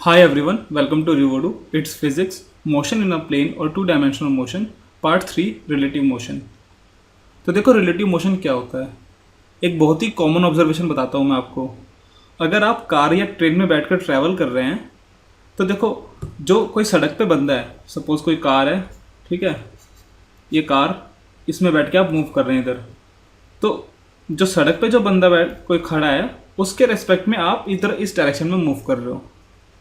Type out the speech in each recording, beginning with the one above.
Hi everyone, welcome to Revodu. It's physics, motion in a plane or two dimensional motion, part 3 relative motion. तो देखो relative motion क्या होता है। एक बहुत ही कॉमन ऑब्जर्वेशन बताता हूँ मैं आपको। अगर आप कार या ट्रेन में बैठकर ट्रैवल कर रहे हैं तो देखो, जो कोई सड़क पे बंदा है, सपोज कोई कार है, ठीक है, ये कार, इसमें बैठ के आप मूव कर रहे हैं इधर। तो जो सड़क पे जो बंदा बैठ कोई खड़ा है, उसके रेस्पेक्ट में आप इधर इस डायरेक्शन में मूव कर रहे हो,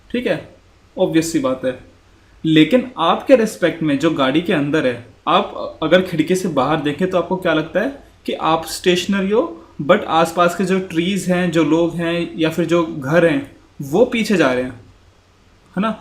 ठीक है, ऑब्वियस सी बात है। लेकिन आपके रेस्पेक्ट में जो गाड़ी के अंदर है, आप अगर खिड़की से बाहर देखें तो आपको क्या लगता है कि आप स्टेशनरी हो, बट आसपास के जो ट्रीज हैं, जो लोग हैं या फिर जो घर हैं, वो पीछे जा रहे हैं, है ना।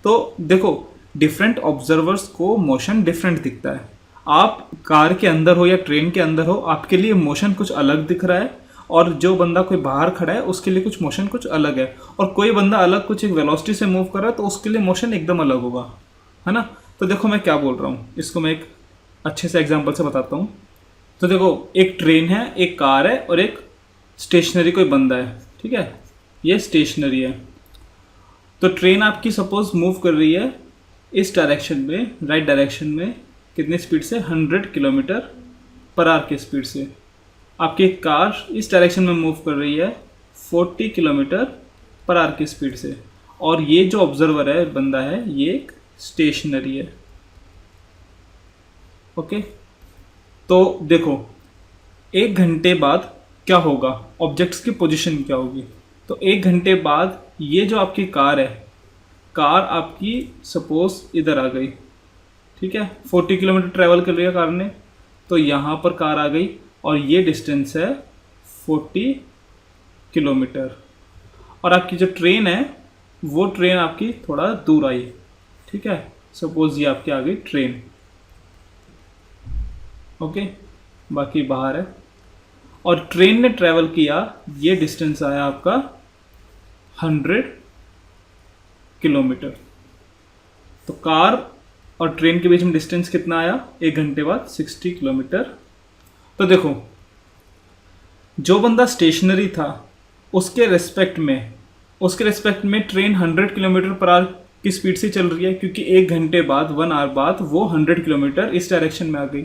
तो देखो, डिफरेंट ऑब्जर्वर्स को मोशन डिफरेंट दिखता है। आप कार के अंदर हो या ट्रेन के अंदर हो, आपके लिए मोशन कुछ अलग दिख रहा है, और जो बंदा कोई बाहर खड़ा है उसके लिए कुछ मोशन कुछ अलग है, और कोई बंदा अलग कुछ एक वेलोसिटी से मूव कर रहा है तो उसके लिए मोशन एकदम अलग होगा, है ना। तो देखो मैं क्या बोल रहा हूँ, इसको मैं एक अच्छे से एग्जांपल से बताता हूँ। तो देखो, एक ट्रेन है, एक कार है, और एक स्टेशनरी कोई बंदा है, ठीक है, ये स्टेशनरी है। तो ट्रेन आपकी सपोज मूव कर रही है इस डायरेक्शन में, राइट डायरेक्शन में, कितनी स्पीड से, 100 किलोमीटर पर आवर की स्पीड से। आपकी कार इस डायरेक्शन में मूव कर रही है 40 किलोमीटर पर आवर की स्पीड से। और ये जो ऑब्जर्वर है, बंदा है, ये एक स्टेशनरी है। ओके, तो देखो, एक घंटे बाद क्या होगा, ऑब्जेक्ट्स की पोजीशन क्या होगी। तो एक घंटे बाद ये जो आपकी कार है, कार आपकी सपोज इधर आ गई, ठीक है, 40 किलोमीटर ट्रैवल कर रही है कार ने, तो यहाँ पर कार आ गई, और ये डिस्टेंस है 40 किलोमीटर। और आपकी जो ट्रेन है, वो ट्रेन आपकी थोड़ा दूर आई, ठीक है, सपोज ये आपकी आ गई ट्रेन, ओके, बाकी बाहर है, और ट्रेन ने ट्रैवल किया, ये डिस्टेंस आया आपका 100 किलोमीटर। तो कार और ट्रेन के बीच में डिस्टेंस कितना आया एक घंटे बाद, 60 किलोमीटर। तो देखो, जो बंदा स्टेशनरी था उसके रेस्पेक्ट में ट्रेन 100 किलोमीटर पर आवर की स्पीड से चल रही है, क्योंकि एक घंटे बाद, 1 आवर बाद, वो 100 किलोमीटर इस डायरेक्शन में आ गई।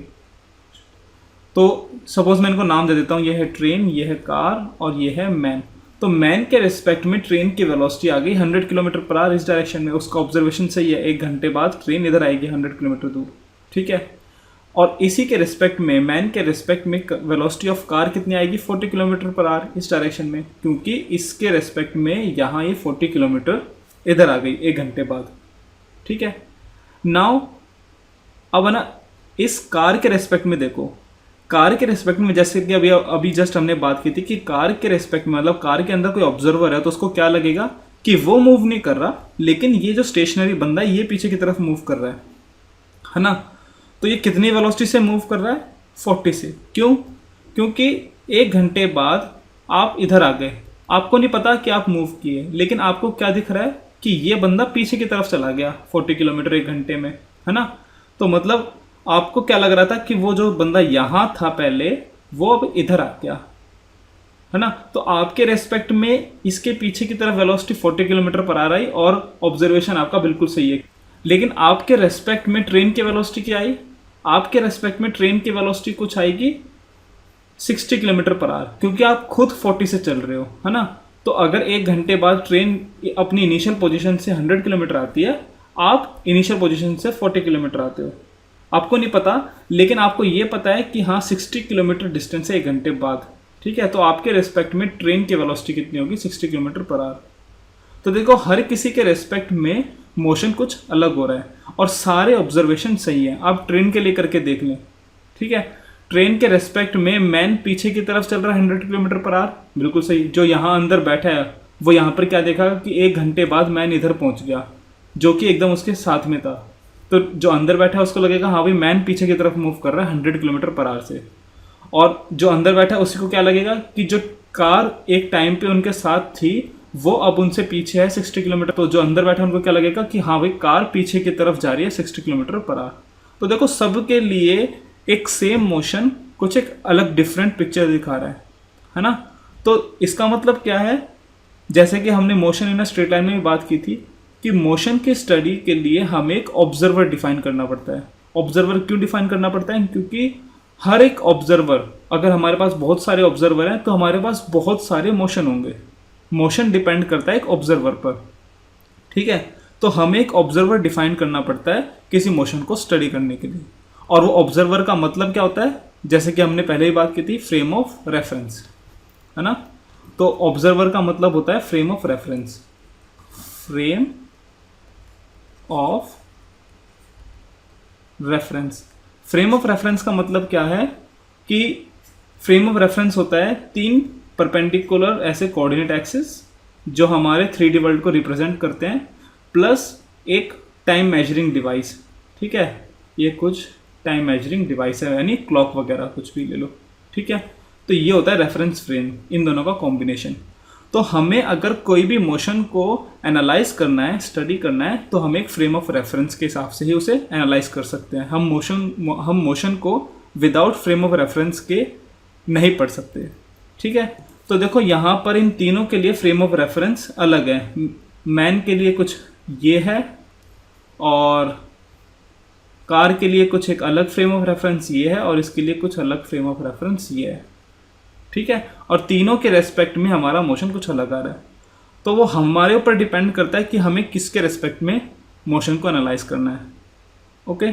तो सपोज मैं इनको नाम दे देता हूँ, ये है ट्रेन, ये है कार, और ये है मैन। तो मैन के रिस्पेक्ट में ट्रेन की वेलोसिटी आ गई 100 किलोमीटर पर आवर इस डायरेक्शन में। उसका ऑब्जर्वेशन सही है, एक घंटे बाद ट्रेन इधर आएगी 100 किलोमीटर दूर, ठीक है। और इसी के रिस्पेक्ट में, मैन के रिस्पेक्ट में, वेलोसिटी ऑफ कार कितनी आएगी, 40 किलोमीटर पर आवर इस डायरेक्शन में, क्योंकि इसके रिस्पेक्ट में यहाँ ये 40 किलोमीटर इधर आ गई एक घंटे बाद, ठीक है। नाउ अब ना, इस कार के रेस्पेक्ट में देखो, कार के रेस्पेक्ट में, जैसे कि अभी जस्ट हमने बात की थी कि कार के रेस्पेक्ट में, मतलब कार के अंदर कोई ऑब्जर्वर है तो उसको क्या लगेगा कि वो मूव नहीं कर रहा, लेकिन ये जो स्टेशनरी बंदा है ये पीछे की तरफ मूव कर रहा है ना। तो ये कितनी वेलोसिटी से मूव कर रहा है, 40 से। क्यों? क्योंकि एक घंटे बाद आप इधर आ गए, आपको नहीं पता कि आप मूव किए, लेकिन आपको क्या दिख रहा है कि ये बंदा पीछे की तरफ चला गया 40 किलोमीटर एक घंटे में, है ना। तो मतलब आपको क्या लग रहा था कि वो जो बंदा यहाँ था पहले, वो अब इधर आ गया, है ना। तो आपके रेस्पेक्ट में इसके पीछे की तरफ वेलोसिटी 40 किलोमीटर पर आ रही, और ऑब्जर्वेशन आपका बिल्कुल सही है। लेकिन आपके रेस्पेक्ट में ट्रेन की वेलोसिटी क्या आई, आपके रेस्पेक्ट में ट्रेन की वेलोसिटी कुछ आएगी 60 किलोमीटर पर आवर, क्योंकि आप खुद 40 से चल रहे हो, है ना। तो अगर एक घंटे बाद ट्रेन अपनी इनिशियल पोजीशन से 100 किलोमीटर आती है, आप इनिशियल पोजीशन से 40 किलोमीटर आते हो, आपको नहीं पता, लेकिन आपको ये पता है कि हाँ 60 किलोमीटर डिस्टेंस है एक घंटे बाद, ठीक है। तो आपके रेस्पेक्ट में ट्रेन की वेलोसिटी कितनी होगी, 60 किलोमीटर पर आवर। तो देखो, हर किसी के रेस्पेक्ट में मोशन कुछ अलग हो रहा है, और सारे ऑब्जर्वेशन सही है। आप ट्रेन के लिए करके देख लें, ठीक है। ट्रेन के रेस्पेक्ट में मैन पीछे की तरफ चल रहा है 100 किलोमीटर पर आवर, बिल्कुल सही। जो यहाँ अंदर बैठा है वो यहाँ पर क्या देखा कि एक घंटे बाद मैन इधर पहुँच गया, जो कि एकदम उसके साथ में था। तो जो अंदर बैठा है उसको लगेगा हाँ भाई मैन पीछे की तरफ मूव कर रहा है 100 किलोमीटर पर आवर से, और जो अंदर बैठा है उसी को क्या लगेगा कि जो कार एक टाइम पे उनके साथ थी वो अब उनसे पीछे है 60 किलोमीटर। तो जो अंदर बैठा है उनको क्या लगेगा कि हाँ भाई कार पीछे की तरफ जा रही है 60 किलोमीटर पर आवर। तो देखो, सबके लिए एक सेम मोशन कुछ एक अलग डिफरेंट पिक्चर दिखा रहा है ना। तो इसका मतलब क्या है, जैसे कि हमने motion in a straight line में भी बात की थी कि मोशन की स्टडी के लिए हमें एक ऑब्जर्वर डिफाइन करना पड़ता है। ऑब्जर्वर क्यों डिफाइन करना पड़ता है? क्योंकि हर एक ऑब्जर्वर, अगर हमारे पास बहुत सारे ऑब्जर्वर हैं तो हमारे पास बहुत सारे मोशन होंगे। मोशन डिपेंड करता है एक ऑब्जर्वर पर, ठीक है। तो हमें एक ऑब्जर्वर डिफाइन करना पड़ता है किसी मोशन को स्टडी करने के लिए। और वो ऑब्जर्वर का मतलब क्या होता है? जैसे कि हमने पहले ही बात की थी, फ्रेम ऑफ रेफरेंस, है ना। तो ऑब्जर्वर का मतलब होता है frame of reference. Frame of reference. Frame of reference का मतलब क्या है कि फ्रेम ऑफ रेफरेंस होता है 3 परपेंडिकुलर ऐसे कोऑर्डिनेट एक्सिस जो हमारे 3D वर्ल्ड को रिप्रेजेंट करते हैं, प्लस एक टाइम मेजरिंग डिवाइस, ठीक है। ये कुछ टाइम मेजरिंग डिवाइस है, यानी क्लॉक वगैरह कुछ भी ले लो, ठीक है। तो ये होता है रेफरेंस फ्रेम, इन दोनों का कॉम्बिनेशन। तो हमें अगर कोई भी मोशन को एनालाइज करना है, स्टडी करना है, तो हम एक फ्रेम ऑफ रेफरेंस के हिसाब से ही उसे एनालाइज कर सकते हैं। हम मोशन को विदाउट फ्रेम ऑफ रेफरेंस के नहीं पढ़ सकते, ठीक है। तो देखो यहाँ पर इन तीनों के लिए फ्रेम ऑफ रेफरेंस अलग है। मैन के लिए कुछ ये है, और कार के लिए कुछ एक अलग फ्रेम ऑफ रेफरेंस ये है, और इसके लिए कुछ अलग फ्रेम ऑफ रेफरेंस ये है, ठीक है। और तीनों के रेस्पेक्ट में हमारा मोशन कुछ अलग आ रहा है। तो वो हमारे ऊपर डिपेंड करता है कि हमें किसके रेस्पेक्ट में मोशन को एनालाइज करना है, ओके।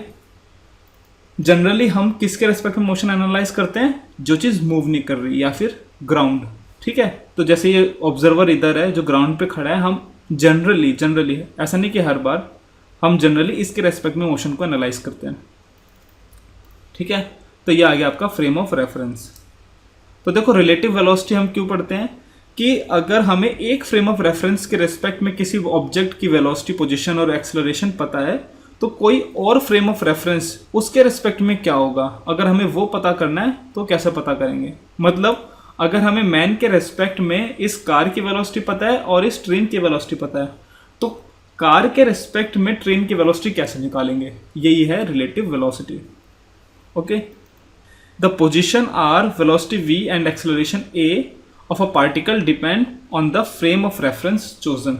जनरली हम किसके रेस्पेक्ट में मोशन एनालाइज करते हैं? जो चीज़ मूव नहीं कर रही, या फिर ग्राउंड, ठीक है। तो जैसे ये ऑब्जर्वर इधर है जो ग्राउंड पे खड़ा है, हम जनरली ऐसा नहीं कि हर बार, हम जनरली इसके रेस्पेक्ट में मोशन को एनालाइज करते हैं, ठीक है। तो ये आ गया आपका फ्रेम ऑफ रेफरेंस। तो देखो रिलेटिव वेलोसिटी हम क्यों पढ़ते हैं कि अगर हमें एक फ्रेम ऑफ रेफरेंस के रेस्पेक्ट में किसी ऑब्जेक्ट की वेलोसिटी, पोजीशन और एक्सेलरेशन पता है, तो कोई और फ्रेम ऑफ रेफरेंस उसके रेस्पेक्ट में क्या होगा, अगर हमें वो पता करना है तो कैसे पता करेंगे। मतलब अगर हमें मैन के रेस्पेक्ट में इस कार की वेलोसिटी पता है और इस ट्रेन की वेलोसिटी पता है, तो कार के रेस्पेक्ट में ट्रेन की वेलोसिटी कैसे निकालेंगे? यही है relative velocity, okay. The position r, velocity v and acceleration a of a particle depend on the frame of reference chosen,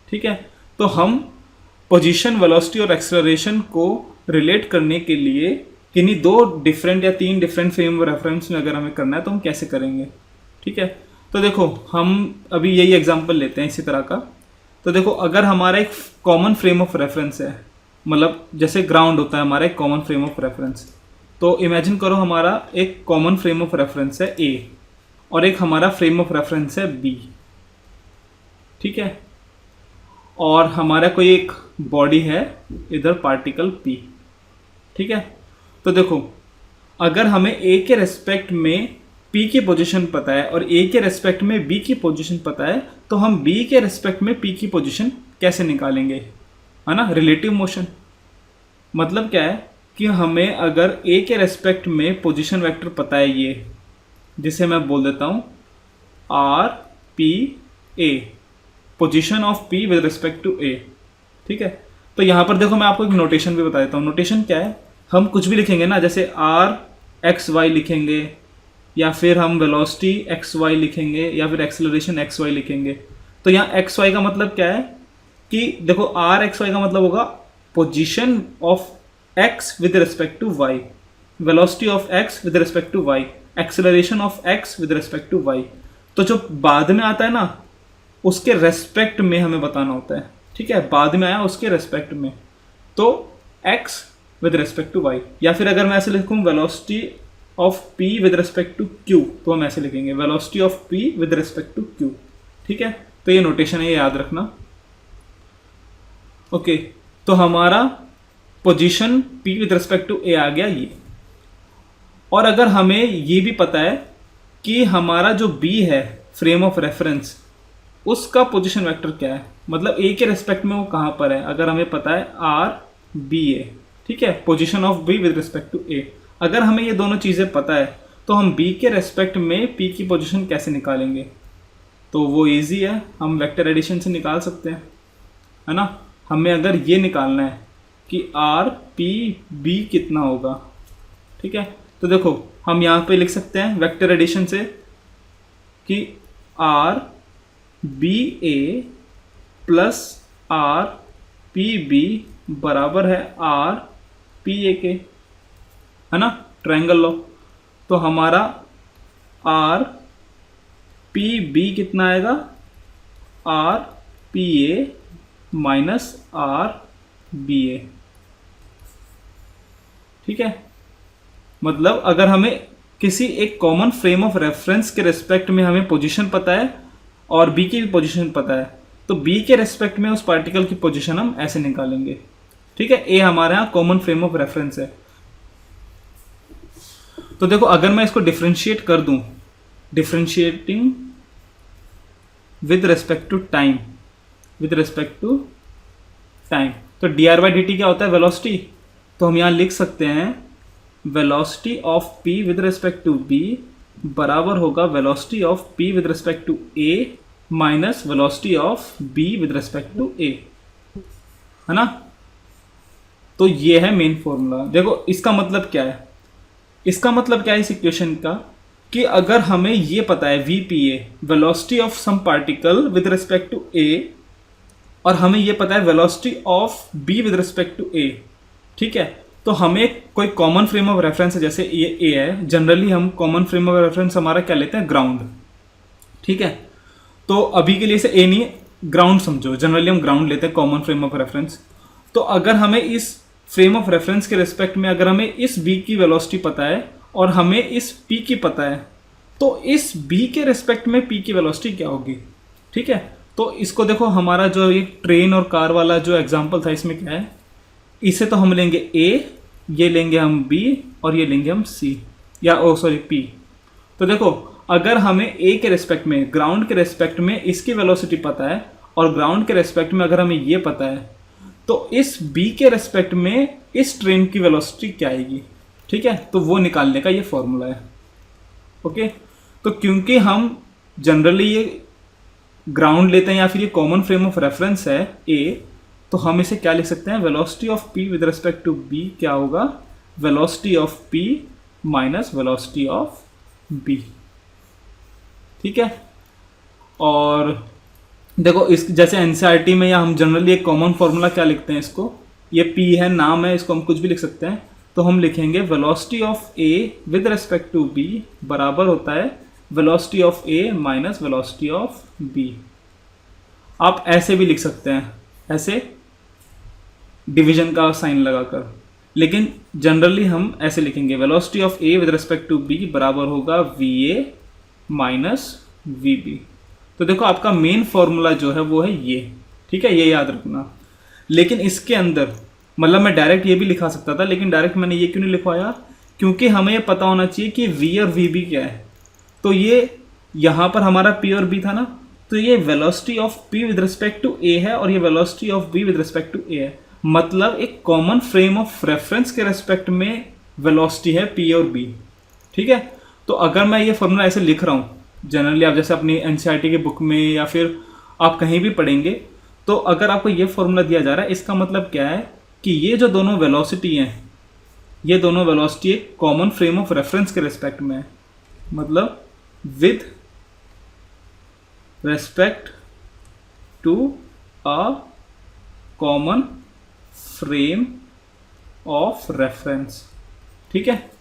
ठीक है। तो हम पोजीशन, वेलोसिटी और एक्सेलरेशन को रिलेट करने के लिए किन्हीं 2 डिफरेंट या 3 डिफरेंट फ्रेम ऑफ रेफरेंस में अगर हमें करना है तो हम कैसे करेंगे, ठीक है। तो देखो हम अभी यही एग्जांपल लेते हैं इसी तरह का। तो देखो अगर हमारा एक कॉमन फ्रेम ऑफ रेफरेंस है, मतलब जैसे ग्राउंड होता है हमारा एक कॉमन फ्रेम ऑफ रेफरेंस, तो इमेजिन करो हमारा एक कॉमन फ्रेम ऑफ रेफरेंस है A और एक हमारा फ्रेम ऑफ रेफरेंस है B, ठीक है। और हमारा कोई एक बॉडी है इधर पार्टिकल P, ठीक है। तो देखो अगर हमें A के रेस्पेक्ट में P की पोजीशन पता है और A के रेस्पेक्ट में B की पोजीशन पता है, तो हम B के रेस्पेक्ट में P की पोजीशन कैसे निकालेंगे, है ना। रिलेटिव मोशन मतलब क्या है कि हमें अगर A के रेस्पेक्ट में पोजीशन वेक्टर पता है, ये जिसे मैं बोल देता हूँ R P A, position of P with respect to A, ठीक है। तो यहाँ पर देखो मैं आपको एक नोटेशन भी बता देता हूँ। नोटेशन क्या है? हम कुछ भी लिखेंगे ना, जैसे आर एक्स वाई लिखेंगे, या फिर हम वेलोसिटी एक्स वाई लिखेंगे, या फिर एक्सेलरेशन एक्स वाई लिखेंगे। तो यहाँ एक्स वाई का मतलब क्या है कि देखो आर एक्स वाई का मतलब होगा position of x with respect to y, velocity of x with respect to y, acceleration of x with respect to y। तो जो बाद में आता है ना उसके रेस्पेक्ट में हमें बताना होता है, ठीक है। बाद में आया उसके रेस्पेक्ट में, तो x with respect to y, या फिर अगर मैं ऐसे लिखूँ velocity of p with respect to q, तो हम ऐसे लिखेंगे velocity of p with respect to q, ठीक है। तो ये नोटेशन है, ये याद रखना, ओके। तो हमारा position P with respect to A आ गया ये। और अगर हमें ये भी पता है कि हमारा जो B है फ्रेम ऑफ रेफरेंस, उसका पोजीशन वेक्टर क्या है, मतलब A के रेस्पेक्ट में वो कहाँ पर है, अगर हमें पता है RBA, ठीक है, position of B with respect to A। अगर हमें ये दोनों चीज़ें पता है तो हम B के रेस्पेक्ट में P की पोजीशन कैसे निकालेंगे? तो वो इजी है, हम वेक्टर एडिशन से निकाल सकते हैं, है ना। हमें अगर ये निकालना है कि आर पी बी कितना होगा, ठीक है। तो देखो हम यहाँ पे लिख सकते हैं वेक्टर एडिशन से कि are B A plus R P B बराबर है आर पी ए के, है ना, ट्रायंगल लो। तो हमारा आर पी बी कितना आएगा, R P A minus R B A. ठीक है, मतलब अगर हमें किसी एक कॉमन फ्रेम ऑफ रेफरेंस के रिस्पेक्ट में हमें पोजीशन पता है और बी की भी पोजीशन पता है, तो बी के रिस्पेक्ट में उस पार्टिकल की पोजीशन हम ऐसे निकालेंगे। ठीक है, ए हमारे यहाँ कॉमन फ्रेम ऑफ रेफरेंस है। तो देखो अगर मैं इसको डिफ्रेंशिएट कर दूं, differentiating with respect to time, with respect to time, तो D R by D T क्या होता है, वेलोसिटी। तो हम यहाँ लिख सकते हैं velocity of P with respect to B बराबर होगा velocity of P with respect to A minus velocity of B with respect to A, है ना। तो ये है मेन फॉर्मूला। देखो इसका मतलब क्या है, इसका मतलब क्या है इस इक्वेशन का, कि अगर हमें ये पता है V P A, velocity of some particle with respect to A, और हमें ये पता है velocity of B with respect to A, ठीक है, तो हमें कोई कॉमन फ्रेम ऑफ रेफरेंस है, जैसे ये ए है, जनरली हम कॉमन फ्रेम ऑफ रेफरेंस हमारा क्या लेते हैं, ग्राउंड। ठीक है, तो अभी के लिए इसे ए नहीं, ग्राउंड समझो, जनरली हम ग्राउंड लेते हैं कॉमन फ्रेम ऑफ रेफरेंस। तो अगर हमें इस फ्रेम ऑफ रेफरेंस के रिस्पेक्ट में अगर हमें इस बी की वेलोसिटी पता है और हमें इस पी की पता है, तो इस बी के रिस्पेक्ट में पी की वेलोसिटी क्या होगी। ठीक है, तो इसको देखो, हमारा जो ये ट्रेन और कार वाला जो एग्जांपल था, इसमें क्या है, इसे तो हम लेंगे ए, ये लेंगे हम बी और ये लेंगे हम सी, या ओ सॉरी पी। तो देखो अगर हमें ए के रिस्पेक्ट में, ग्राउंड के रिस्पेक्ट में इसकी वेलोसिटी पता है और ग्राउंड के रिस्पेक्ट में अगर हमें ये पता है, तो इस बी के रिस्पेक्ट में इस ट्रेन की वेलोसिटी क्या आएगी। ठीक है, तो वो निकालने का ये फॉर्मूला है। ओके, तो क्योंकि हम जनरली ये ग्राउंड लेते हैं या फिर ये कॉमन फ्रेम ऑफ रेफरेंस है ए, तो हम इसे क्या लिख सकते हैं, velocity of P with respect to B क्या होगा, velocity of P minus velocity of B. ठीक है, और देखो इस जैसे एनसीईआरटी में या हम जनरली एक कॉमन फॉर्मूला क्या लिखते हैं, इसको, ये पी है, नाम है, इसको हम कुछ भी लिख सकते हैं। तो हम लिखेंगे velocity of A with respect to B बराबर होता है velocity of A minus velocity of B. आप ऐसे भी लिख सकते हैं, ऐसे डिवीजन का साइन लगाकर, लेकिन जनरली हम ऐसे लिखेंगे velocity of A with respect to B बराबर होगा V A minus V B. तो देखो आपका मेन फॉर्मूला जो है वो है ये। ठीक है, ये याद रखना। लेकिन इसके अंदर मतलब मैं डायरेक्ट ये भी लिखा सकता था, लेकिन डायरेक्ट मैंने ये क्यों नहीं लिखवाया, क्योंकि हमें ये पता होना चाहिए कि वी और वी बी क्या है। तो ये यहाँ पर हमारा पी और बी था ना, तो ये velocity of P with respect to A है और ये velocity of B with respect to A है। मतलब एक कॉमन फ्रेम ऑफ रेफरेंस के रिस्पेक्ट में वेलोसिटी है पी और बी। ठीक है, तो अगर मैं ये फॉर्मूला ऐसे लिख रहा हूँ, जनरली आप जैसे अपनी एनसीईआरटी की बुक में या फिर आप कहीं भी पढ़ेंगे, तो अगर आपको ये फॉर्मूला दिया जा रहा है, इसका मतलब क्या है कि ये जो दोनों वेलोसिटी हैं, ये दोनों वेलोसिटी एक कॉमन फ्रेम ऑफ रेफरेंस के रिस्पेक्ट में है, मतलब with respect to a common frame of reference. ठीक है,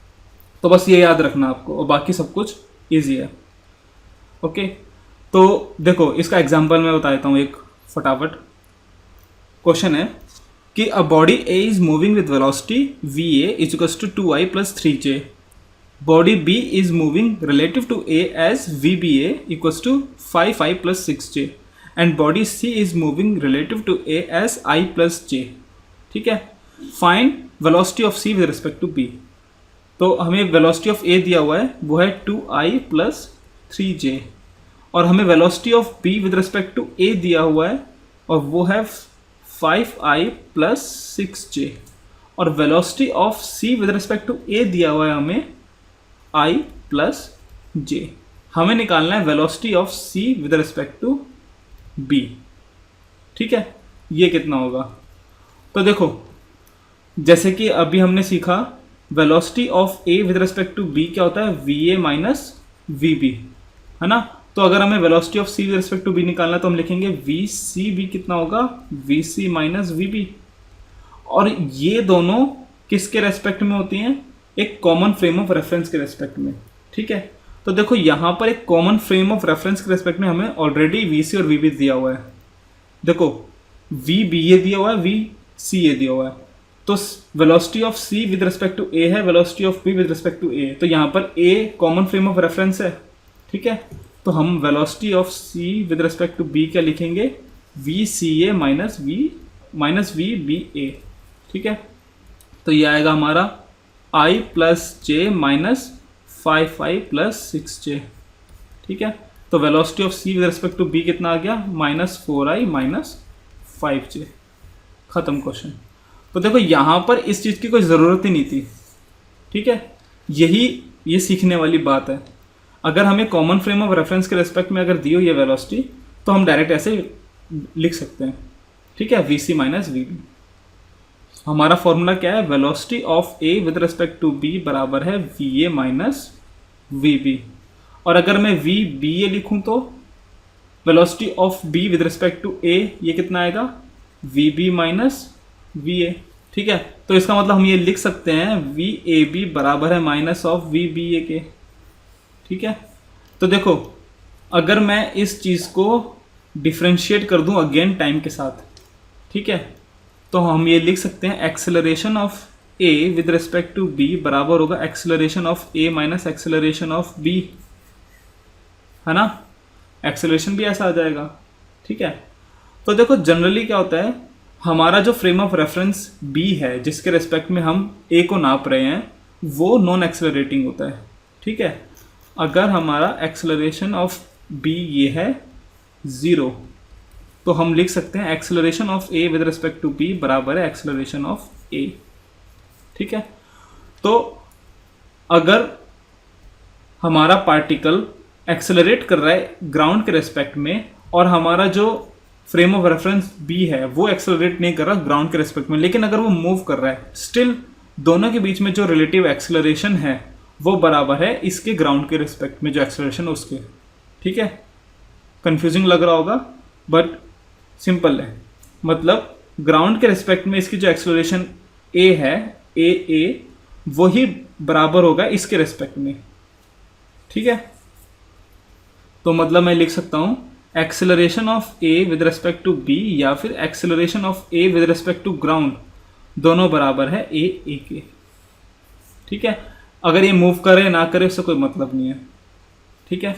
तो बस ये याद रखना आपको, और बाकी सब कुछ इजी है। ओके, तो देखो इसका एग्जांपल मैं बता देता हूँ एक फटाफट। क्वेश्चन है कि a body A is moving with velocity V A is equals to 2i plus 3j। Body B is moving relative to A as V B A equals to 5i plus 6j and body C is moving relative to A as i plus j। ठीक है, find velocity of C with respect to B. तो हमें velocity of ए दिया हुआ है, वो है 2i plus 3j, और हमें velocity of B with respect to A दिया हुआ है और वो है 5i प्लस 6j, और velocity of C with respect to A दिया हुआ है हमें i प्लस j। हमें निकालना है velocity of C with respect to b। ठीक है, ये कितना होगा, तो देखो जैसे कि अभी हमने सीखा velocity of A with respect to B क्या होता है, V A minus V B, है ना। तो अगर हमें velocity of C with respect to B निकालना है तो हम लिखेंगे वी सी बी कितना होगा, V C minus V B. और ये दोनों किसके रेस्पेक्ट में होती हैं, एक कॉमन फ्रेम ऑफ रेफरेंस के रेस्पेक्ट में। ठीक है, तो देखो यहाँ पर एक कॉमन फ्रेम ऑफ रेफरेंस के रेस्पेक्ट में हमें ऑलरेडी वी सी और वी बी दिया हुआ है। देखो वी बी ए दिया हुआ है, वी सी ए दिया हुआ है, तो velocity of C with respect to A है, velocity of B with respect to A, तो यहाँ पर a common frame of reference है। ठीक है, तो हम velocity of C with respect to B क्या लिखेंगे, V C A minus V B A. ठीक है, तो ये आएगा हमारा I plus J minus 5i plus 6j। ठीक है, तो velocity of C with respect to B कितना आ गया, -4i माइनस 5j। खत्म क्वेश्चन। तो देखो यहाँ पर इस चीज़ की कोई ज़रूरत ही नहीं थी। ठीक है, ये सीखने वाली बात है। अगर हमें कॉमन फ्रेम ऑफ रेफरेंस के रेस्पेक्ट में अगर दी हो ये वेलोसिटी, तो हम डायरेक्ट ऐसे लिख सकते हैं। ठीक है, V C minus V B. हमारा फॉर्मूला क्या है, velocity of A with respect to B बराबर है V A minus V B. और अगर मैं वी बी ए लिखूँ तो velocity of B with respect to A ये कितना आएगा, V B minus V A. ठीक है, तो इसका मतलब हम ये लिख सकते हैं वी ए बी बराबर है माइनस ऑफ वी बी ए के। ठीक है, तो देखो अगर मैं इस चीज़ को डिफ्रेंशिएट कर दूं अगेन टाइम के साथ, ठीक है, तो हम ये लिख सकते हैं acceleration of A with respect to B बराबर होगा acceleration of A minus acceleration of B, है ना। एक्सेलरेशन भी ऐसा आ जाएगा। ठीक है, तो देखो जनरली क्या होता है, हमारा जो फ्रेम ऑफ रेफरेंस बी है जिसके रिस्पेक्ट में हम ए को नाप रहे हैं वो नॉन एक्सेलरेटिंग होता है। ठीक है, अगर हमारा एक्सेलरेशन ऑफ बी ये है 0, तो हम लिख सकते हैं acceleration of A with respect to B बराबर है एक्सेलरेशन ऑफ ए। ठीक है, तो अगर हमारा पार्टिकल एक्सेलरेट कर रहा है ग्राउंड के रेस्पेक्ट में और हमारा जो फ्रेम ऑफ रेफरेंस बी है वो एक्सेलरेट नहीं कर रहा ग्राउंड के रेस्पेक्ट में, लेकिन अगर वो मूव कर रहा है, स्टिल दोनों के बीच में जो रिलेटिव एक्सेलरेशन है वो बराबर है इसके ग्राउंड के रिस्पेक्ट में जो एक्सेलरेशन है उसके। ठीक है, कंफ्यूजिंग लग रहा होगा बट सिंपल है। मतलब ग्राउंड के रिस्पेक्ट में इसकी जो एक्सेलरेशन ए है, ए वही बराबर होगा इसके रिस्पेक्ट में। ठीक है, तो मतलब मैं लिख सकता हूँ acceleration of A with respect to B या फिर acceleration of A with respect to ground, दोनों बराबर है ए के। ठीक है, अगर ये मूव करे ना करे उससे कोई मतलब नहीं है। ठीक है,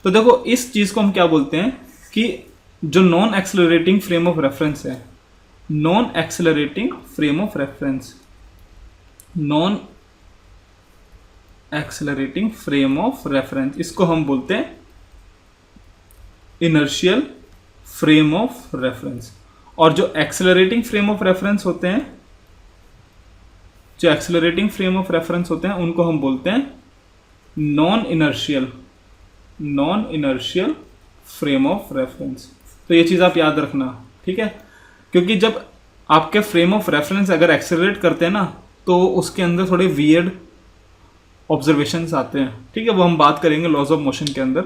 तो देखो इस चीज़ को हम क्या बोलते हैं कि जो non accelerating frame of reference है, non accelerating frame of reference, non accelerating frame of reference, इसको हम बोलते हैं इनर्शियल फ्रेम ऑफ रेफरेंस। और जो एक्सेलरेटिंग फ्रेम ऑफ रेफरेंस होते हैं, जो एक्सेलरेटिंग फ्रेम ऑफ रेफरेंस होते हैं उनको हम बोलते हैं non inertial frame of reference. तो ये चीज़ आप याद रखना। ठीक है, क्योंकि जब आपके फ्रेम ऑफ रेफरेंस अगर एक्सेलरेट करते हैं ना तो उसके अंदर थोड़े वियर्ड ऑब्जर्वेशंस आते हैं। ठीक है, वो हम बात करेंगे लॉज ऑफ मोशन के अंदर,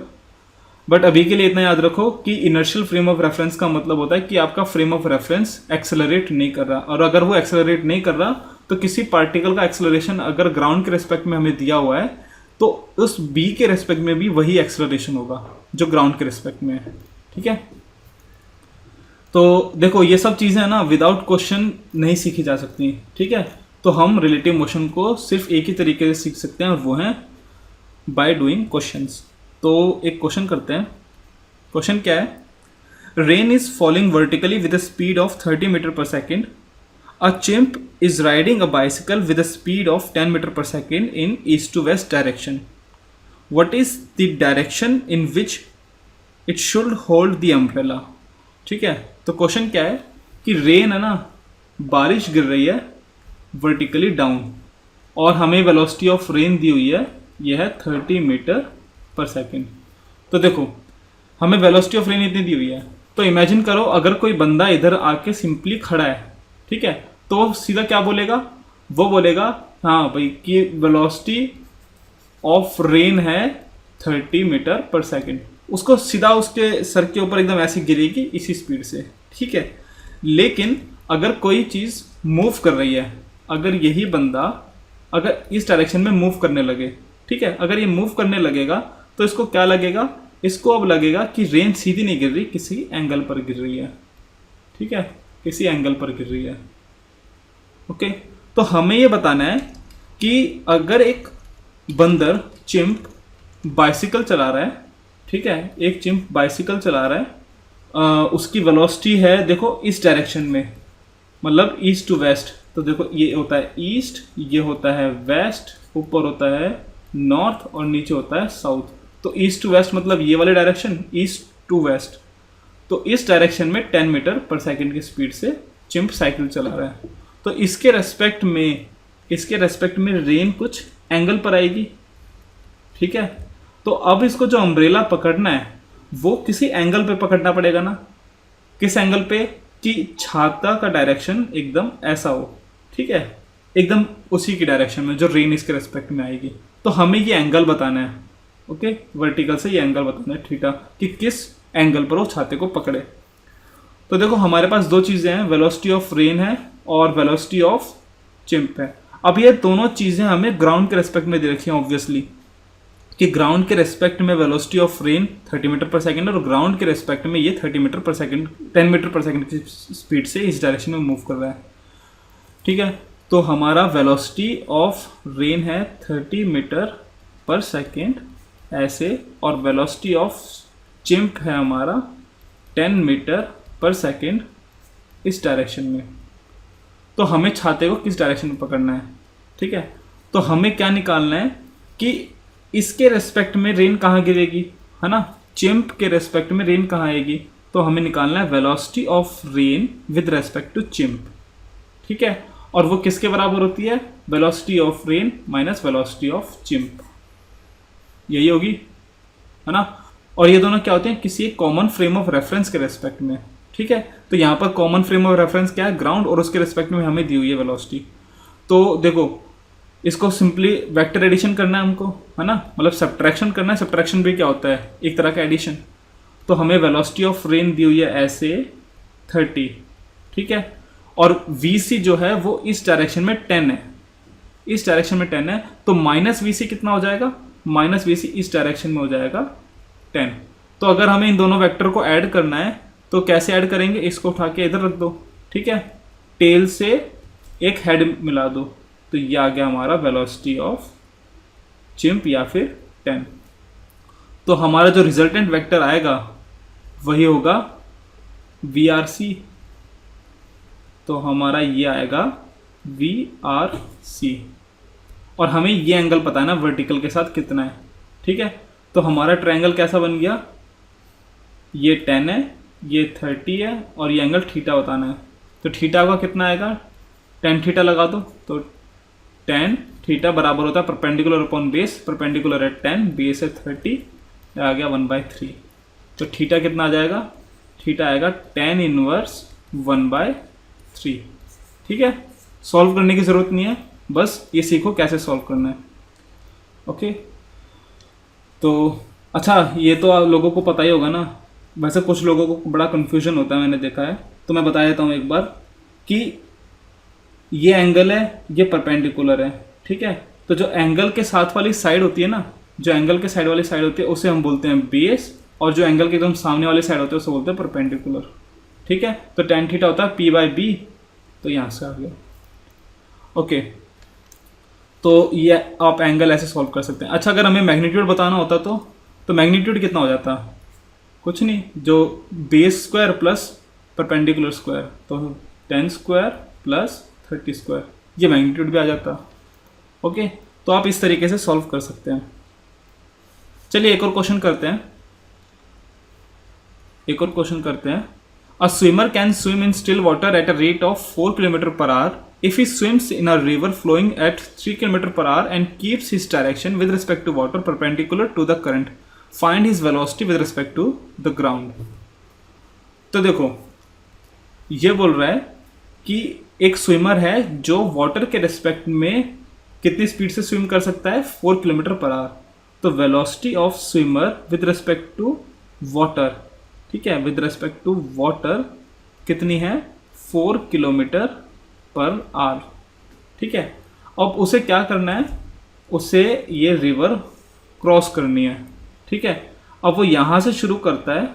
बट अभी के लिए इतना याद रखो कि इनर्शियल फ्रेम ऑफ रेफरेंस का मतलब होता है कि आपका फ्रेम ऑफ रेफरेंस एक्सेलरेट नहीं कर रहा, और अगर वो एक्सेलरेट नहीं कर रहा तो किसी पार्टिकल का एक्सेलरेशन अगर ग्राउंड के रेस्पेक्ट में हमें दिया हुआ है तो उस बी के रेस्पेक्ट में भी वही एक्सेलरेशन होगा जो ग्राउंड के रेस्पेक्ट में है। ठीक है, तो देखो ये सब चीज़ें ना विदाउट क्वेश्चन नहीं सीखी जा सकती। ठीक है, तो हम रिलेटिव मोशन को सिर्फ एक ही तरीके से सीख सकते हैं और वो है बाय डूइंग क्वेश्चंस। तो एक क्वेश्चन करते हैं। क्वेश्चन क्या है, rain is falling vertically with a speed of 30 metre per second. A chimp is riding a bicycle with a speed of 10 metre per second in east to west direction. What is the direction in which it should hold the umbrella. ठीक है, तो question क्या है कि rain है ना, बारिश गिर रही है वर्टिकली डाउन और हमें वेलोसिटी ऑफ रेन दी हुई है, यह है 30 मीटर पर सेकेंड। तो देखो हमें वेलोसिटी ऑफ रेन इतनी दी हुई है, तो इमेजिन करो अगर कोई बंदा इधर आके सिंपली खड़ा है, ठीक है, तो वो सीधा क्या बोलेगा, वो बोलेगा हाँ भाई कि वेलोसिटी ऑफ रेन है 30 मीटर पर सेकेंड। उसको सीधा उसके सर के ऊपर एकदम ऐसे गिरेगी इसी स्पीड से, ठीक है। लेकिन अगर कोई चीज़ मूव कर रही है, अगर यही बंदा अगर इस डायरेक्शन में मूव करने लगे, ठीक है, अगर ये मूव करने लगेगा तो इसको क्या लगेगा, इसको अब लगेगा कि रेन सीधी नहीं गिर रही, किसी एंगल पर गिर रही है, ठीक है, किसी एंगल पर गिर रही है। ओके, तो हमें ये बताना है कि अगर एक बंदर चिंप बाइसिकल चला रहा है, ठीक है, एक चिंप बाइसिकल चला रहा है, उसकी वेलोसिटी है देखो इस डायरेक्शन में, मतलब ईस्ट टू वेस्ट। तो देखो ये होता है ईस्ट, ये होता है वेस्ट, ऊपर होता है नॉर्थ और नीचे होता है साउथ। तो ईस्ट टू वेस्ट मतलब ये वाले डायरेक्शन, ईस्ट टू वेस्ट। तो इस डायरेक्शन में 10 मीटर पर सेकंड की स्पीड से चिंप साइकिल चला रहा है। तो इसके रेस्पेक्ट में रेन कुछ एंगल पर आएगी, ठीक है। तो अब इसको जो अम्ब्रेला पकड़ना है वो किसी एंगल पे पकड़ना पड़ेगा ना। किस एंगल पे, कि छाता का डायरेक्शन एकदम ऐसा हो, ठीक है, एकदम उसी की डायरेक्शन में जो रेन इसके रेस्पेक्ट में आएगी। तो हमें ये एंगल बताना है, ओके, वर्टिकल से ये एंगल बताना है थीटा, कि किस एंगल पर वो छाते को पकड़े। तो देखो हमारे पास दो चीज़ें हैं, वेलोसिटी ऑफ रेन है और वेलोसिटी ऑफ चिंप है। अब ये दोनों चीज़ें हमें ग्राउंड के रेस्पेक्ट में दे रखी हैं ऑब्वियसली, कि ग्राउंड के रेस्पेक्ट में वेलोसिटी ऑफ रेन 30 मीटर पर सेकंड और ग्राउंड के रेस्पेक्ट में ये 30 मीटर पर सेकंड 10 मीटर पर सेकंड की स्पीड से इस डायरेक्शन में मूव कर रहा है, ठीक है। तो हमारा वेलोसिटी ऑफ रेन है 30 मीटर पर सेकंड ऐसे, और वेलोसिटी ऑफ चिंप है हमारा 10 मीटर पर सेकंड इस डायरेक्शन में। तो हमें छाते को किस डायरेक्शन में पकड़ना है, ठीक है। तो हमें क्या निकालना है कि इसके रेस्पेक्ट में रेन कहाँ गिरेगी, है ना, चिंप के रेस्पेक्ट में रेन कहाँ आएगी। तो हमें निकालना है velocity of rain with respect to chimp, ठीक है। और वो किसके बराबर होती है, velocity of rain minus velocity of chimp, यही होगी, है ना। और ये दोनों क्या होते हैं, किसी एक कॉमन फ्रेम ऑफ रेफरेंस के रेस्पेक्ट में, ठीक है। तो यहाँ पर कॉमन फ्रेम ऑफ रेफरेंस क्या है, ग्राउंड, और उसके रेस्पेक्ट में हमें दी हुई है वेलोसिटी। तो देखो इसको सिंपली वेक्टर एडिशन करना है हमको, है ना, मतलब सब्ट्रैक्शन करना है। सब्ट्रैक्शन भी क्या होता है, एक तरह का एडिशन। तो हमें वेलोसिटी ऑफ रेन दी हुई है ऐसे 30, ठीक है, और VC जो है वो इस डायरेक्शन में 10 है, इस डायरेक्शन में 10 है। तो माइनस VC कितना हो जाएगा, माइनस VC इस डायरेक्शन में हो जाएगा 10। तो अगर हमें इन दोनों वेक्टर को ऐड करना है तो कैसे ऐड करेंगे, इसको उठा के इधर रख दो, ठीक है, टेल से एक हेड मिला दो, तो ये आ गया हमारा वेलोसिटी ऑफ चिंप या फिर 10। तो हमारा जो रिजल्टेंट वेक्टर आएगा वही होगा VRC। तो हमारा ये आएगा VRC, और हमें ये एंगल पता है ना वर्टिकल के साथ कितना है, ठीक है। तो हमारा ट्रायंगल कैसा बन गया, ये 10 है, ये 30 है, और ये एंगल थीटा बताना है। तो थीटा का कितना आएगा, tan थीटा लगा दो, तो tan थीटा बराबर होता है परपेंडिकुलर अपॉन बेस, परपेंडिकुलर है 10, बेस है 30, आ गया 1/3। तो थीटा कितना आ जाएगा, थीटा आएगा tan इनवर्स 1/3, ठीक है। सॉल्व करने की ज़रूरत नहीं है, बस ये सीखो कैसे सॉल्व करना है, ओके। तो अच्छा, ये तो आप लोगों को पता ही होगा ना, वैसे कुछ लोगों को बड़ा कन्फ्यूजन होता है, मैंने देखा है, तो मैं बता देता हूँ एक बार कि ये एंगल है, ये परपेंडिकुलर है, ठीक है। तो जो एंगल के साथ वाली साइड होती है ना, जो एंगल के साइड वाली साइड होती है उसे हम बोलते हैं बेस, और जो एंगल के एकदम सामने वाली साइड होती है उसे बोलते हैं परपेंडिकुलर, ठीक है। तो tan थीटा होता है P/B, तो यहाँ से आ गया, ओके। तो ये आप एंगल ऐसे सॉल्व कर सकते हैं। अच्छा, अगर हमें मैग्नीट्यूड बताना होता तो मैग्नीट्यूड कितना हो जाता, कुछ नहीं, जो base square plus perpendicular square, तो 10 स्क्वायर प्लस 30 स्क्वायर, ये मैग्नीट्यूड भी आ जाता, ओके। तो आप इस तरीके से सॉल्व कर सकते हैं। चलिए एक और क्वेश्चन करते हैं। अ swimmer can swim in still water at a rate of 4 kilometre per our if he swims in a river flowing at 3 km per hour and keeps his direction with respect to water perpendicular to the current. Find his velocity with respect to the ground. तो देखो ये बोल रहा है कि एक swimmer है जो वाटर के रेस्पेक्ट में कितनी स्पीड से स्विम कर सकता है, 4 किलोमीटर पर आवर। तो velocity of swimmer with respect to water, ठीक है, विद रिस्पेक्ट टू वाटर कितनी है 4 किलोमीटर पर आवर, ठीक है। अब उसे क्या करना है, उसे ये रिवर क्रॉस करनी है, ठीक है। अब वो यहाँ से शुरू करता है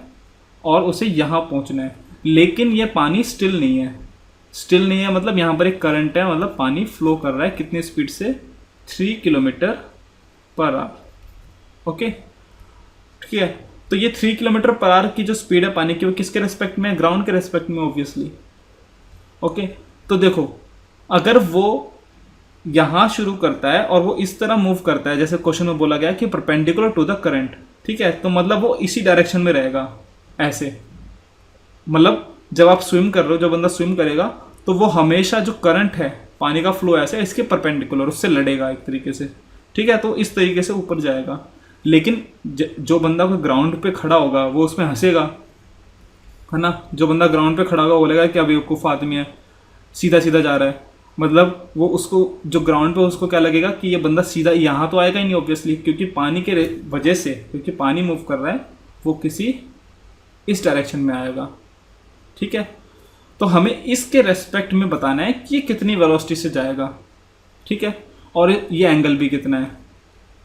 और उसे यहाँ पहुँचना है, लेकिन ये पानी स्टिल नहीं है, स्टिल नहीं है मतलब यहाँ पर एक करंट है, मतलब पानी फ्लो कर रहा है कितनी स्पीड से 3 किलोमीटर पर आवर, ओके, ठीक है। तो ये 3 किलोमीटर पर आवर की जो स्पीड है पानी की वो किसके रेस्पेक्ट में है, ग्राउंड के रेस्पेक्ट में ऑब्वियसली, ओके। तो देखो अगर वो यहाँ शुरू करता है और वो इस तरह मूव करता है जैसे क्वेश्चन में बोला गया कि परपेंडिकुलर टू द करंट, ठीक है, तो मतलब वो इसी डायरेक्शन में रहेगा ऐसे, मतलब जब आप स्विम कर रहे हो, जो बंदा स्विम करेगा तो वो हमेशा जो करंट है पानी का फ्लो ऐसे इसके परपेंडिकुलर उससे लड़ेगा एक तरीके से, ठीक है, तो इस तरीके से ऊपर जाएगा। लेकिन जो बंदा कोई ग्राउंड पे खड़ा होगा वो उसमें हंसेगा, है ना, जो बंदा ग्राउंड पे खड़ा होगा बोलेगा कि अब बेवकूफ़ आदमी है, सीधा सीधा जा रहा है, मतलब वो उसको जो ग्राउंड पे उसको क्या लगेगा कि ये बंदा सीधा यहाँ तो आएगा ही नहीं ऑब्वियसली, क्योंकि पानी के वजह से, क्योंकि पानी मूव कर रहा है वो किसी इस डायरेक्शन में आएगा, ठीक है। तो हमें इसके रेस्पेक्ट में बताना है कि ये कितनी वेलोसिटी से जाएगा, ठीक है, और ये एंगल भी कितना है,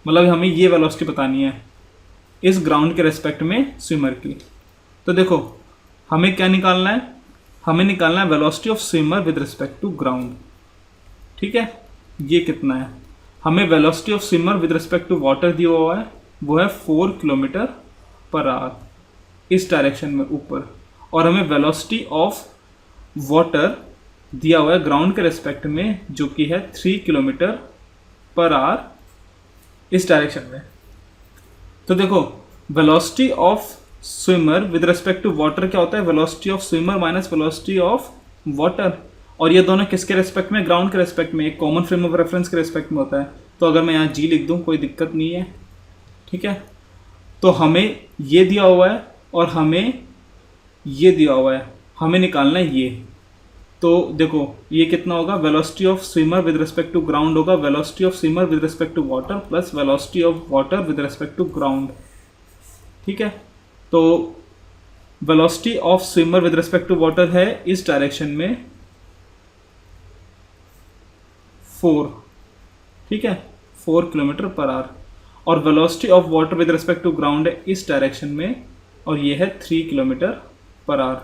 मतलब हमें ये वेलोसिटी बतानी है इस ग्राउंड के रेस्पेक्ट में स्विमर की। तो देखो हमें क्या निकालना है, हमें निकालना है velocity of swimmer with respect to ground, ठीक है। ये कितना है, हमें velocity of swimmer with respect to water दिया हुआ है, वो है 4 किलोमीटर पर आवर इस डायरेक्शन में ऊपर, और हमें वेलोसिटी ऑफ वाटर दिया हुआ है ग्राउंड के रेस्पेक्ट में जो कि है 3 किलोमीटर पर आवर इस डायरेक्शन में। तो देखो velocity of swimmer with respect to water क्या होता है, velocity of swimmer minus velocity of water, और ये दोनों किसके रेस्पेक्ट में, ग्राउंड के रेस्पेक्ट में, एक कॉमन फ्रेम ऑफ रेफरेंस के रेस्पेक्ट में होता है। तो अगर मैं यहाँ जी लिख दूँ कोई दिक्कत नहीं है, ठीक है। तो हमें ये दिया हुआ है और हमें ये दिया हुआ है, हमें निकालना है ये। तो देखो ये कितना होगा, velocity of swimmer with respect to ground होगा velocity of swimmer with respect to water plus velocity of water with respect to ground, ठीक है। तो velocity of swimmer with respect to water है इस डायरेक्शन में 4, ठीक है, 4 किलोमीटर पर आवर, और velocity of water with respect to ground है इस डायरेक्शन में और ये है 3 किलोमीटर पर आवर,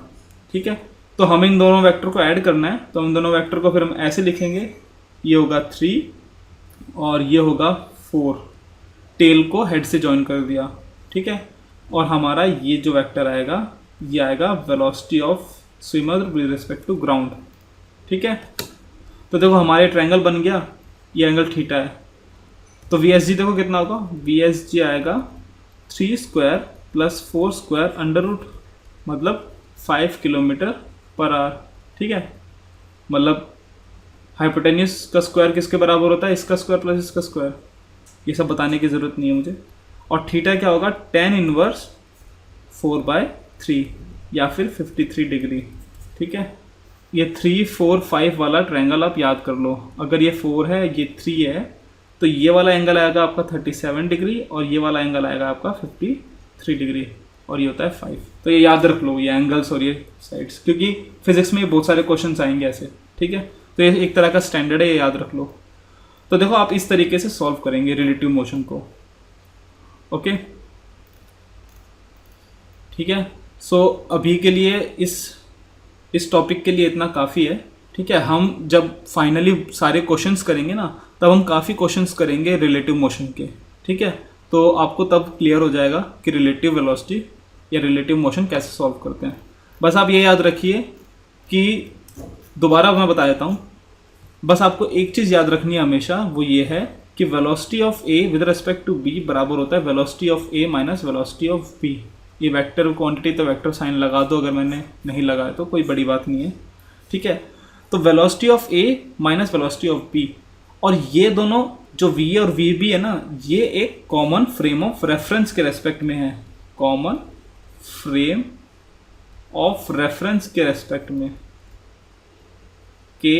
ठीक है। तो हमें इन दोनों वेक्टर को ऐड करना है, तो इन दोनों वेक्टर को फिर हम ऐसे लिखेंगे, ये होगा 3 और ये होगा 4, टेल को हेड से जॉइन कर दिया, ठीक है। और हमारा ये जो वेक्टर आएगा ये आएगा velocity of swimmer with respect to ground, ठीक है। तो देखो हमारे ट्रायंगल बन गया, ये एंगल थीटा है। तो वी एस जी देखो कितना होगा, वी एस जी आएगा 3 square plus 4 square under root, मतलब 5 किलोमीटर पर आवर, ठीक है। मतलब हाइपोटेन्यूस का स्क्वायर किसके बराबर होता है, इसका स्क्वायर प्लस इसका स्क्वायर, ये सब बताने की ज़रूरत नहीं है मुझे। और थीटा क्या होगा, tan इनवर्स 4/3 या फिर 53 डिग्री, ठीक है। ये 3, 4, 5 वाला ट्रायंगल आप याद कर लो, अगर ये 4 है ये 3 है तो ये वाला एंगल आएगा आपका 37 डिग्री और ये वाला एंगल आएगा आपका 53 डिग्री और ये होता है 5। तो ये याद रख लो, ये एंगल्स और ये साइड्स, क्योंकि फिजिक्स में बहुत सारे क्वेश्चन आएंगे ऐसे, ठीक है। तो ये एक तरह का स्टैंडर्ड है, ये याद रख लो। तो देखो आप इस तरीके से सॉल्व करेंगे रिलेटिव मोशन को, ओके, ठीक है। सो अभी के लिए इस टॉपिक के लिए इतना काफ़ी है, ठीक है। हम जब फाइनली सारे क्वेश्चंस करेंगे ना तब हम काफ़ी क्वेश्चंस करेंगे रिलेटिव मोशन के, ठीक है। तो आपको तब क्लियर हो जाएगा कि रिलेटिव वेलोसिटी या रिलेटिव मोशन कैसे सॉल्व करते हैं। बस आप ये याद रखिए कि दोबारा मैं बता देता हूँ, बस आपको एक चीज़ याद रखनी है हमेशा, वो ये है कि velocity of A with respect to B बराबर होता है velocity of A minus velocity of B. ये वेक्टर क्वांटिटी तो वेक्टर साइन लगा दो, अगर मैंने नहीं लगाया तो कोई बड़ी बात नहीं है, ठीक है। तो velocity of A minus velocity of B, और ये दोनों जो v और vb है ना, ये एक कॉमन फ्रेम ऑफ रेफरेंस के रेस्पेक्ट में है, कॉमन फ्रेम ऑफ रेफरेंस के रेस्पेक्ट में, के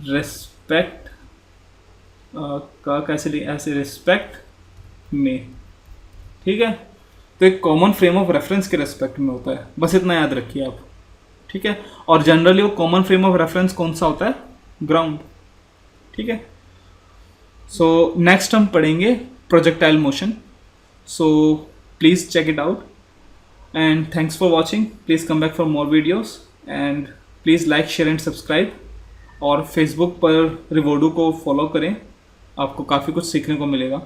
रेस्पेक्ट का कैसे ऐसे रेस्पेक्ट में, ठीक है। तो एक कॉमन फ्रेम ऑफ रेफरेंस के रेस्पेक्ट में होता है, बस इतना याद रखिए आप, ठीक है। और जनरली वो कॉमन फ्रेम ऑफ रेफरेंस कौन सा होता है, ग्राउंड, ठीक है। सो नेक्स्ट हम पढ़ेंगे projectile motion, so please check it out, and thanks for watching. Please come back for more videos and please like, share and subscribe. और Facebook पर रिवोडू को फॉलो करें, आपको काफ़ी कुछ सीखने को मिलेगा,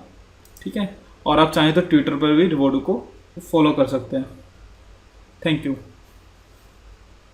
ठीक है। और आप चाहें तो ट्विटर पर भी रिवोडू को फॉलो कर सकते हैं। Thank you.